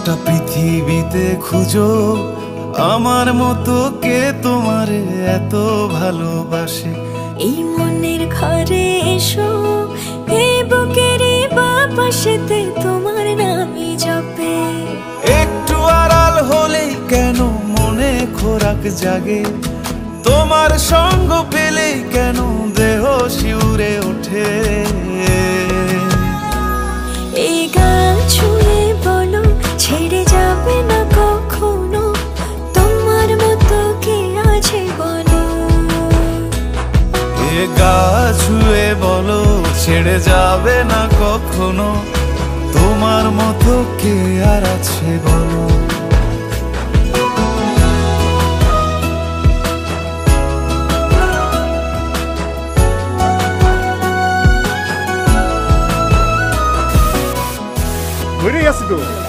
গোটা পৃথিবীতে খুঁজো আমার মতো কে তোমারে এত ভালোবাসে। এই মনের ঘরে এসো, এই বুকের বাপাশেতে তোমার নামই জপে। একটু আড়াল হলেই কেন মনে খোরাক জাগে, তোমার সঙ্গ পেলেই কেন দেহ শিউরে ওঠে। এই গান ছুঁয়ে বলো ছেড়ে যাবে না কখনো, তোমার মতো কে আছে বলো। এ গা ছুঁয়ে বলো ছেড়ে যাবে না কখনো, তোমার মতো কে আর আছে বলো। Where are you going?